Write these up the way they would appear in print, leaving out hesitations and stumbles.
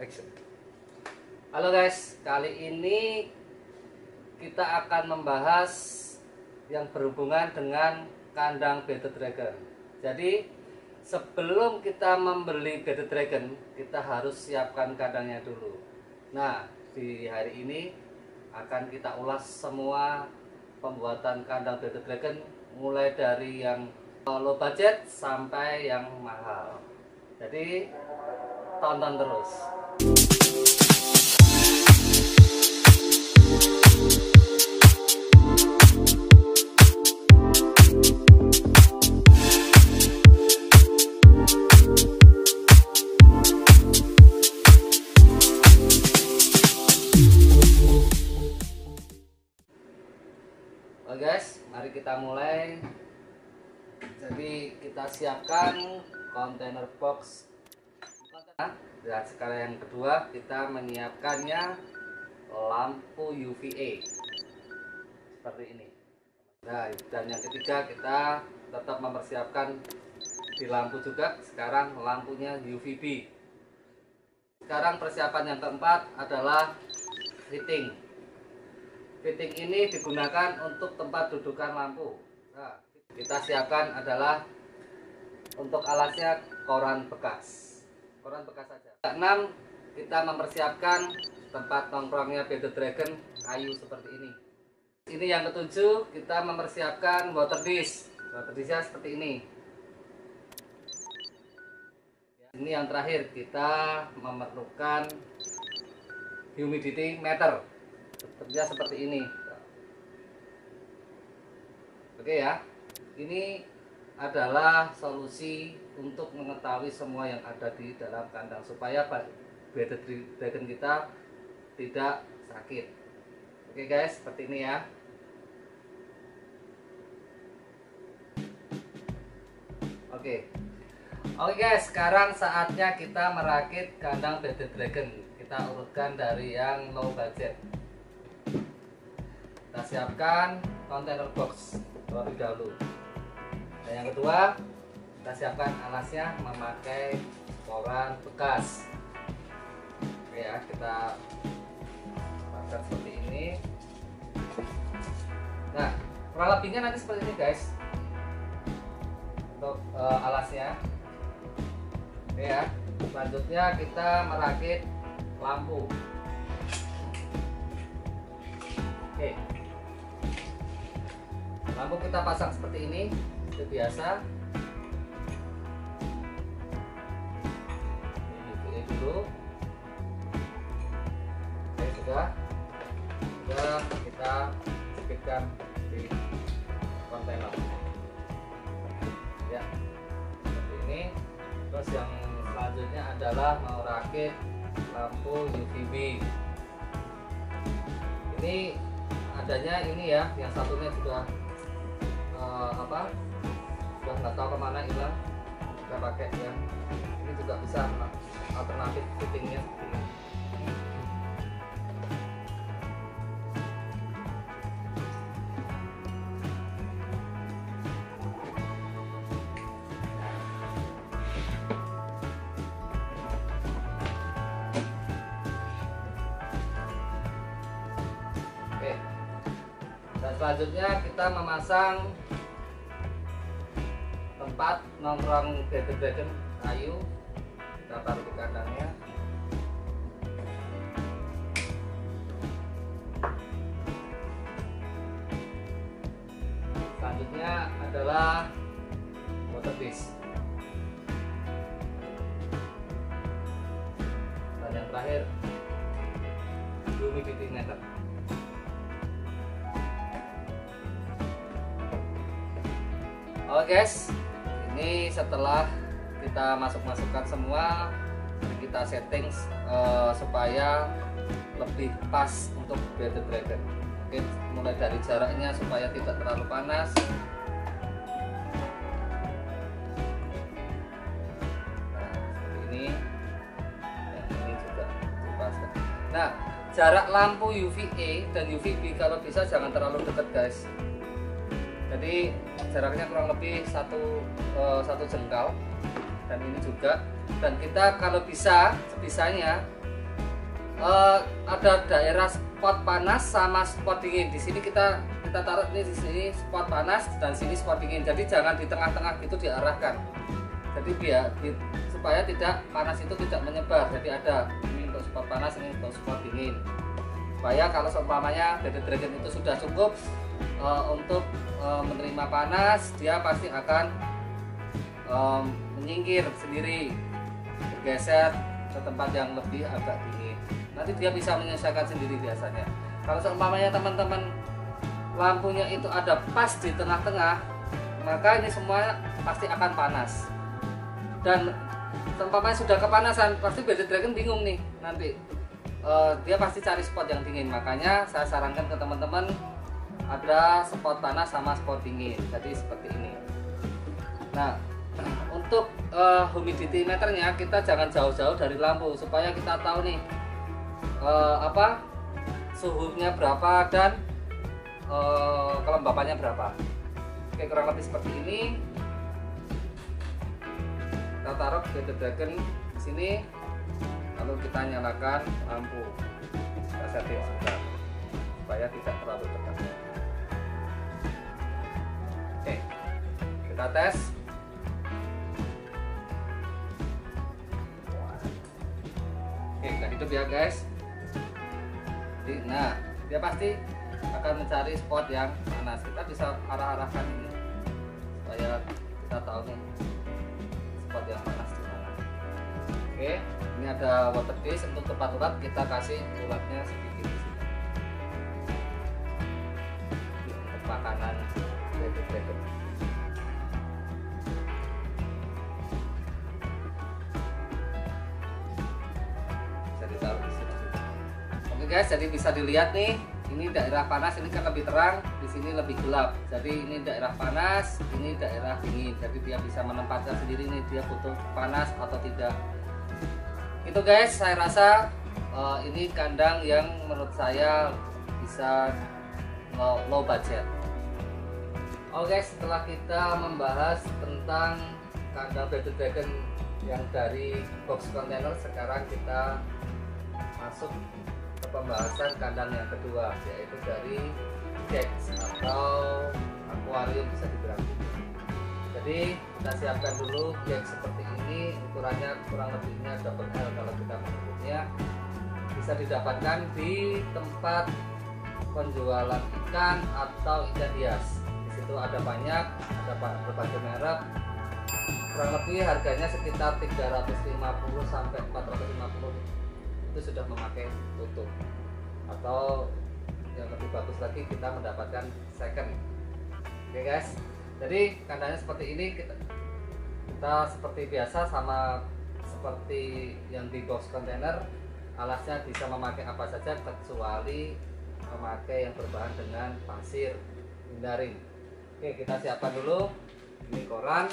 Action. Halo guys, kali ini kita akan membahas yang berhubungan dengan kandang bearded dragon. Jadi sebelum kita membeli bearded dragon, kita harus siapkan kandangnya dulu. Nah, di hari ini akan kita ulas semua pembuatan kandang bearded dragon, mulai dari yang low budget sampai yang mahal. Jadi tonton terus. Oke guys, mari kita mulai. Jadi kita siapkan kontainer box. Dan sekarang yang kedua, kita menyiapkannya lampu UVA seperti ini. Nah, dan yang ketiga, kita tetap mempersiapkan di lampu juga. Sekarang lampunya UVB. Sekarang persiapan yang keempat adalah fitting. Fitting ini digunakan untuk tempat dudukan lampu. Nah, kita siapkan adalah untuk alasnya koran bekas. Koran bekas saja. 6, kita mempersiapkan tempat nongkrongnya bearded dragon kayu seperti ini. Ini yang ketujuh, kita mempersiapkan water dish. Water dishnya seperti ini. Ini yang terakhir, kita memerlukan humidity meter. Kerja seperti ini. Oke ya, ini adalah solusi untuk mengetahui semua yang ada di dalam kandang supaya bearded dragon kita tidak sakit. Oke guys, seperti ini ya. Oke guys, sekarang saatnya kita merakit kandang bearded dragon. Kita urutkan dari yang low budget. Kita siapkan container box terlebih dahulu. Dan yang kedua, kita siapkan alasnya memakai koran bekas. Oke ya, kita pasang seperti ini. Nah, kurang lebihnya nanti seperti ini guys. Untuk alasnya. Oke ya. Selanjutnya kita merakit lampu. Oke. Lampu kita pasang seperti ini. Biasa ini dulu. Oke, sudah kita jepitkan di kontainer ya, seperti ini. Terus yang selanjutnya adalah merakit lampu UVB. Ini adanya ini ya, yang satunya sudah sudah nggak tahu kemana hilang. Kita pakai yang ini juga bisa alternatif fittingnya. Oke, dan selanjutnya kita memasang tempat nongkrong bearded dragon kayu. Kita taruh di kandangnya. Selanjutnya adalah water dish. Dan yang terakhir humidity meter. Oke guys, ini setelah kita masukkan semua, kita setting supaya lebih pas untuk bearded dragon. Oke, mulai dari jaraknya supaya tidak terlalu panas. Nah, seperti ini. Dan ini juga dipasang. Nah, jarak lampu UVA dan UVB kalau bisa jangan terlalu dekat guys. Jadi jaraknya kurang lebih satu jengkal, dan ini juga. Dan kita kalau bisa sebisanya ada daerah spot panas sama spot dingin. Di sini kita taruh ini, di sini spot panas dan sini spot dingin. Jadi jangan di tengah-tengah gitu diarahkan. Jadi supaya tidak panas itu tidak menyebar. Jadi ada ini untuk spot panas, ini untuk spot dingin. Supaya kalau seumpamanya bearded dragon itu sudah cukup untuk menerima panas, dia pasti akan menyingkir sendiri, bergeser ke tempat yang lebih agak dingin. Nanti dia bisa menyelesaikan sendiri biasanya. Kalau seumpamanya teman-teman lampunya itu ada pas di tengah-tengah, maka ini semua pasti akan panas. Dan seumpamanya sudah kepanasan, pasti bearded dragon bingung nih nanti. Dia pasti cari spot yang dingin. Makanya saya sarankan ke teman-teman ada spot panas sama spot dingin. Jadi seperti ini. Nah, untuk humidity meternya kita jangan jauh-jauh dari lampu supaya kita tahu nih suhunya berapa dan kelembapannya berapa. Oke, kurang lebih seperti ini. Kita taruh bearded dragon di sini, lalu kita nyalakan lampu. Kita setting sebentar supaya tidak terlalu dekat. Oke, kita tes. Oke, udah hidup ya guys. Nah, dia pasti akan mencari spot yang panas. Kita bisa arah-arahkan ini supaya kita tahu nih spot yang panas di mana. Oke, ini ada water dish untuk tempat ulat, kita kasih ulatnya sedikit di sini. Untuk makanan bearded dragon. Bisa ditaruh di sini. Oke guys, jadi bisa dilihat nih, ini daerah panas, ini kan lebih terang, di sini lebih gelap. Jadi ini daerah panas, ini daerah dingin. Jadi dia bisa menempatkan sendiri nih, dia butuh panas atau tidak. Itu guys, saya rasa ini kandang yang menurut saya bisa low budget. Oke, setelah kita membahas tentang kandang bearded dragon yang dari box container, sekarang kita masuk ke pembahasan kandang yang kedua, yaitu dari cage atau akuarium bisa dibilang. Jadi kita siapkan dulu cage seperti ini, ukurannya kurang lebihnya double L kalau kita menyebutnya. Bisa didapatkan di tempat penjualan ikan atau ikan hias. Di situ ada banyak, ada berbagai merek. Kurang lebih harganya sekitar 350 sampai 450. Itu sudah memakai tutup, atau yang lebih bagus lagi kita mendapatkan second. Oke guys, jadi kandangnya seperti ini, kita seperti biasa sama seperti yang di box container. Alasnya bisa memakai apa saja kecuali memakai yang berbahan dengan pasir, hindarin. Oke, kita siapkan dulu ini koran.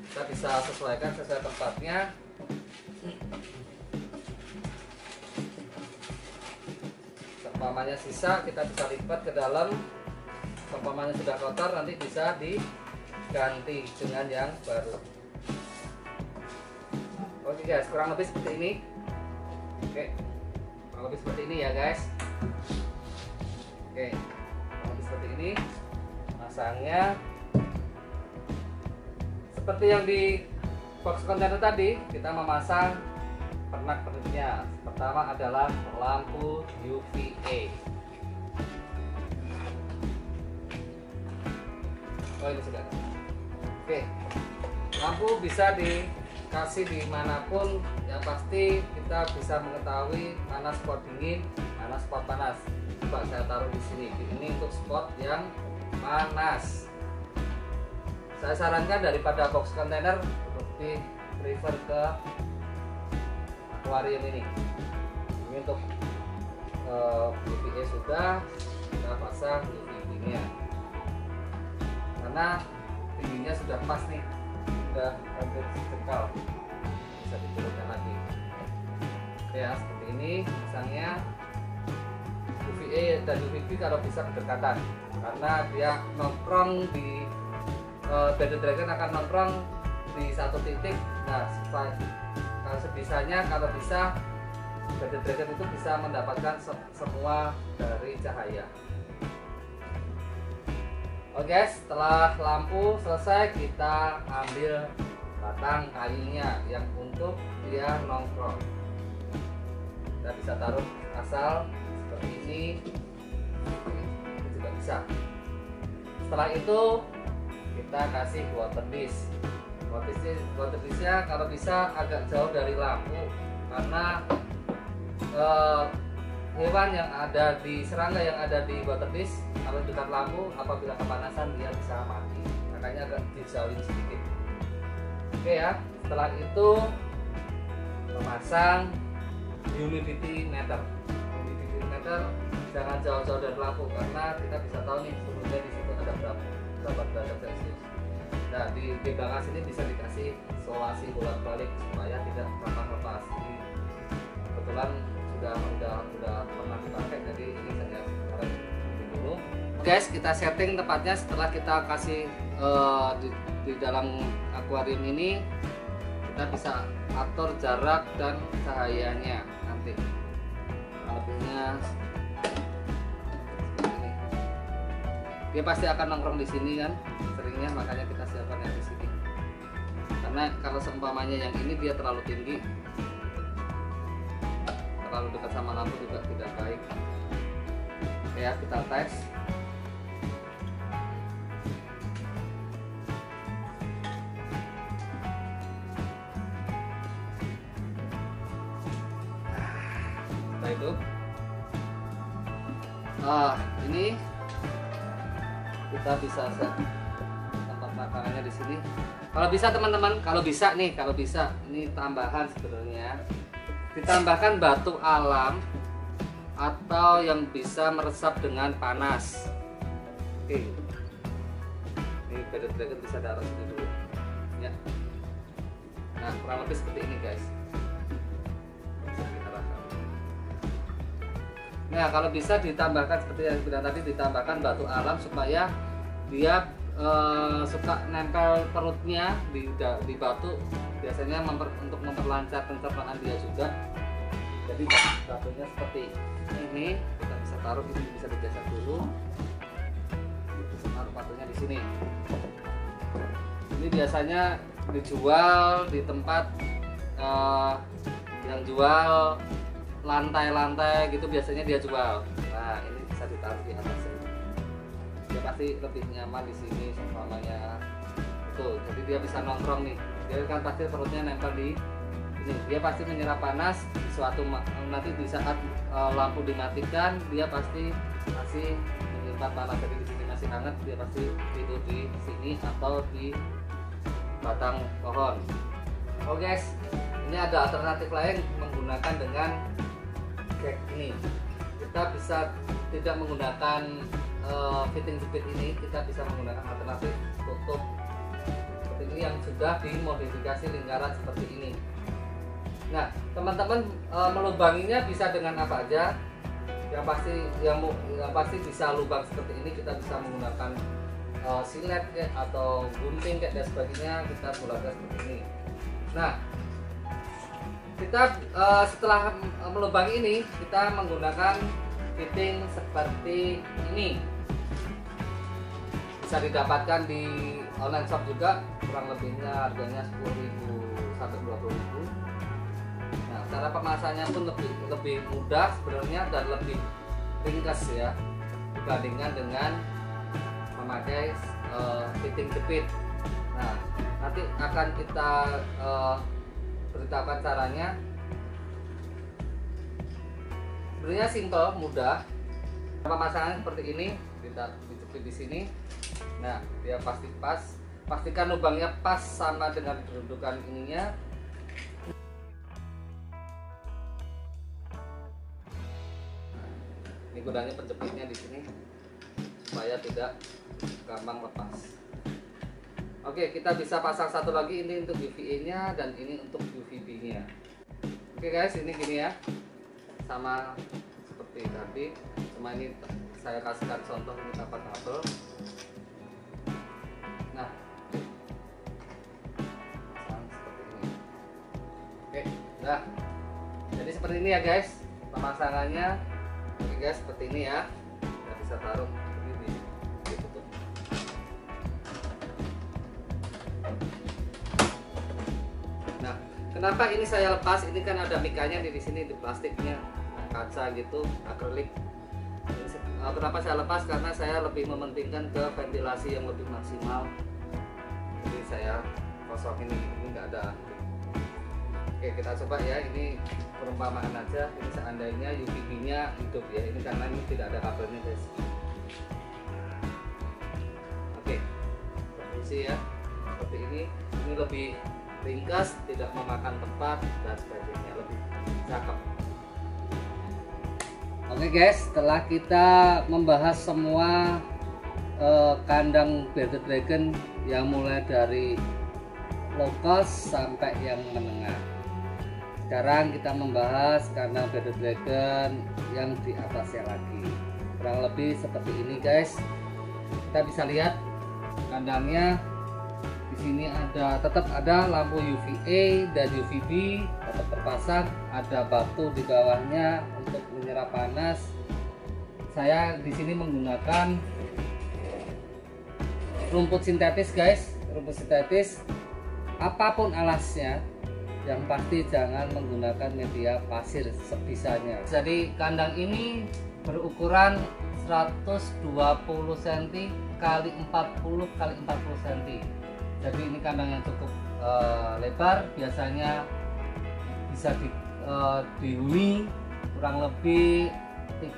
Kita bisa sesuaikan sesuai tempatnya. Umpamanya sisa kita bisa lipat ke dalam. Umpamanya sudah kotor nanti bisa diganti dengan yang baru. Oke guys, kurang lebih seperti ini. Oke, kurang lebih seperti ini ya guys. Oke, kurang lebih seperti ini. Masangnya seperti yang di box container tadi, kita memasang pernak-perniknya. Pertama adalah lampu UVA. Oh, ini sudah. Oke, lampu bisa dikasih dimanapun, yang pasti kita bisa mengetahui mana spot dingin, mana spot panas. Coba saya taruh di sini. Ini untuk spot yang panas. Saya sarankan daripada box container lebih prefer ke akuarium ini. Ini untuk UVA sudah kita pasang UVB-nya, karena tingginya sudah pas nih, sudah hampir jengkal, bisa diturunkan lagi. Oke ya, seperti ini pasangnya. UVA dan UVB kalau bisa berdekatan, karena dia nongkrong di bearded dragon akan nongkrong di satu titik. Nah, supaya kalau Bisanya kalau bisa Bearded Dragon itu bisa mendapatkan semua dari cahaya. Oke, setelah lampu selesai, kita ambil batang kayunya yang untuk dia nongkrong. Kita bisa taruh asal seperti ini juga bisa. Setelah itu kita kasih water dish. Water dish-nya kalau bisa agak jauh dari lampu, karena hewan yang ada di serangga yang ada di water dish kalau dekat lampu apabila kepanasan dia bisa mati, makanya agak dijauhin sedikit. Oke ya, setelah itu memasang humidity meter. Humidity meter jangan jauh-jauh dari lampu, karena kita bisa tahu nih suhunya di situ ada berapa derajat Celcius. Nah, di belakang sini bisa dikasih isolasi bolak-balik supaya tidak gampang lepas. Ini kebetulan udah pernah dipakai, jadi ini saya sekarang dulu. Guys, kita setting tepatnya setelah kita kasih di dalam akuarium ini, kita bisa atur jarak dan cahayanya nanti. Lebihnya seperti ini. Dia pasti akan nongkrong di sini kan, seringnya, makanya kita siapkan yang di sini. Karena kalau seumpamanya yang ini dia terlalu tinggi, terlalu dekat sama lampu juga tidak baik. Oke ya, kita tes. Setelah itu ini kita bisa set tempat makanannya di sini. Kalau bisa teman-teman, kalau bisa ini tambahan sebenarnya, ditambahkan batu alam atau yang bisa meresap dengan panas. Oke, ini Bearded Dragon bisa taruh sini dulu ya. Nah, kurang lebih seperti ini guys. Bisa kita rasakan. Nah, kalau bisa ditambahkan seperti yang bilang tadi, ditambahkan batu alam supaya dia suka nempel perutnya di batu, biasanya untuk memperlancar pencernaan dia juga. Jadi batunya seperti ini, kita bisa taruh ini, bisa digeser dulu, taruh batunya di sini. Ini biasanya dijual di tempat yang jual lantai-lantai gitu, biasanya dia jual. Nah, ini bisa ditaruh di atas ini. Dia pasti lebih nyaman di sini seumpamanya itu. Jadi dia bisa nongkrong nih. Dia kan pasti perutnya nempel di ini. Dia pasti menyerap panas di suatu nanti di saat lampu dimatikan, dia pasti masih menyimpan panas. Jadi di sini masih hangat, dia pasti tidur di sini atau di batang pohon. Oh guys, ini ada alternatif lain menggunakan dengan gag ini. Kita bisa tidak menggunakan fitting jepit ini, kita bisa menggunakan alternatif tutup seperti ini yang sudah dimodifikasi lingkaran seperti ini. Nah, teman-teman melubanginya bisa dengan apa aja. Yang pasti bisa lubang seperti ini, kita bisa menggunakan silet atau gunting dan sebagainya, kita bulatkan seperti ini. Nah, kita setelah melubangi ini, kita menggunakan fitting seperti ini. Bisa didapatkan di online shop juga, kurang lebihnya harganya 10.000 sampai 20.000. Nah, cara pemasangannya pun lebih mudah sebenarnya dan lebih ringkas ya, dibandingkan dengan memakai fitting jepit. Nah, nanti akan kita beritahukan caranya. Sebenarnya simple, mudah. Pemasangan seperti ini, kita dijepit di sini. Nah, dia pasti pas. Pastikan lubangnya pas sama dengan kedudukan ininya. Ini gunanya penjepitnya di sini supaya tidak gampang lepas. Oke, kita bisa pasang satu lagi, ini untuk UVA-nya dan ini untuk UVB-nya. Oke guys, ini gini ya, sama seperti tadi, cuma ini saya kasihkan contoh ini dapat kabel. Nah, pasang seperti ini. Oke, Nah, jadi seperti ini ya guys pemasangannya. Oke guys, seperti ini ya. Kita bisa taruh ini ditutup. Nah, kenapa ini saya lepas? Ini kan ada mikanya di sini, di plastiknya, kaca gitu, akrilik. Kenapa saya lepas? Karena saya lebih mementingkan ke ventilasi yang lebih maksimal. Jadi saya kosong ini nggak ada. Oke, kita coba ya. Ini perumpamaan aja. Ini seandainya UVB-nya hidup ya. Ini karena ini tidak ada kabelnya guys. Oke, fungsi ya. Seperti ini. Ini lebih ringkas, tidak memakan tempat dan sebagainya, lebih cakep. Oke guys, setelah kita membahas semua kandang bearded dragon yang mulai dari low cost sampai yang menengah, sekarang kita membahas kandang bearded dragon yang di atasnya lagi. Kurang lebih seperti ini guys. Kita bisa lihat kandangnya. Di sini tetap ada lampu UVA dan UVB tetap terpasang, ada batu di bawahnya untuk menyerap panas. Saya di sini menggunakan rumput sintetis guys, rumput sintetis. Apapun alasnya, yang pasti jangan menggunakan media pasir sebisanya. Jadi kandang ini berukuran 120 cm kali 40 kali 40 cm. Jadi ini kandang yang cukup lebar, biasanya bisa dihuni kurang lebih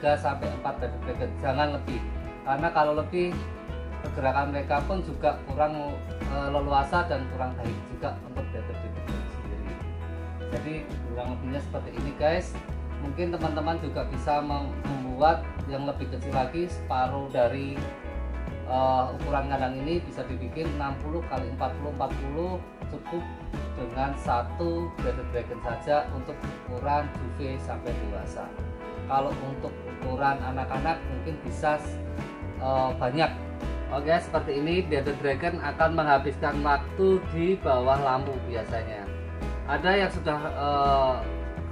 3-4 bearded dragon, jangan lebih, karena kalau lebih pergerakan mereka pun juga kurang leluasa dan kurang baik juga untuk bearded dragon sendiri. Jadi kurang lebihnya seperti ini guys. Mungkin teman-teman juga bisa membuat yang lebih kecil lagi, separuh dari ukuran kandang ini bisa dibikin 60 kali 40 cukup dengan satu bearded dragon saja untuk ukuran juve sampai dewasa. Kalau untuk ukuran anak-anak mungkin bisa banyak. Oke, seperti ini bearded dragon akan menghabiskan waktu di bawah lampu biasanya. Ada yang sudah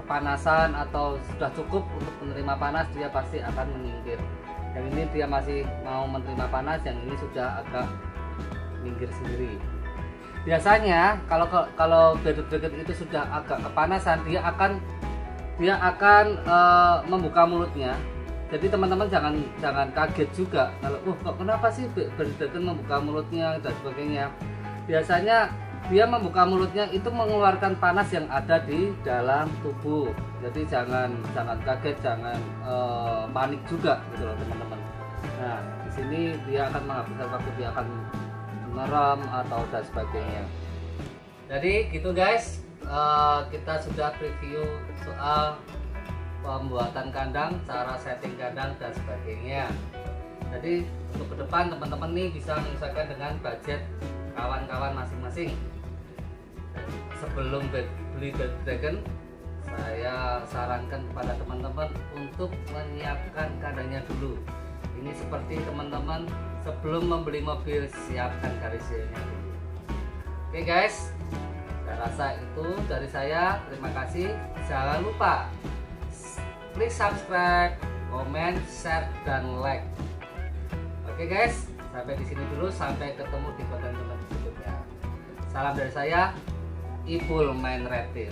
kepanasan atau sudah cukup untuk menerima panas, dia pasti akan menyingkir. Yang ini dia masih mau menerima panas, yang ini sudah agak minggir sendiri. Biasanya kalau bearded dragon itu sudah agak kepanasan, dia akan membuka mulutnya. Jadi teman-teman jangan kaget juga kalau kenapa sih bearded dragon membuka mulutnya dan sebagainya. Biasanya dia membuka mulutnya itu mengeluarkan panas yang ada di dalam tubuh. Jadi jangan kaget, jangan panik juga gitu loh teman-teman. Nah, di sini dia akan menghabiskan waktu, dia akan merem atau dan sebagainya. Jadi gitu guys, kita sudah preview soal pembuatan kandang, cara setting kandang dan sebagainya. Jadi untuk ke depan teman-teman nih bisa menyesuaikan dengan budget kawan-kawan masing-masing. Sebelum beli bearded dragon, saya sarankan kepada teman-teman untuk menyiapkan kandangnya dulu. Ini seperti teman-teman sebelum membeli mobil, siapkan karisiernya dulu. Oke guys, saya rasa itu dari saya. Terima kasih. Jangan lupa please subscribe, comment, share, dan like. Oke guys, sampai di sini dulu. Sampai ketemu di konten-konten berikutnya. Salam dari saya, Ipul Main Reptil.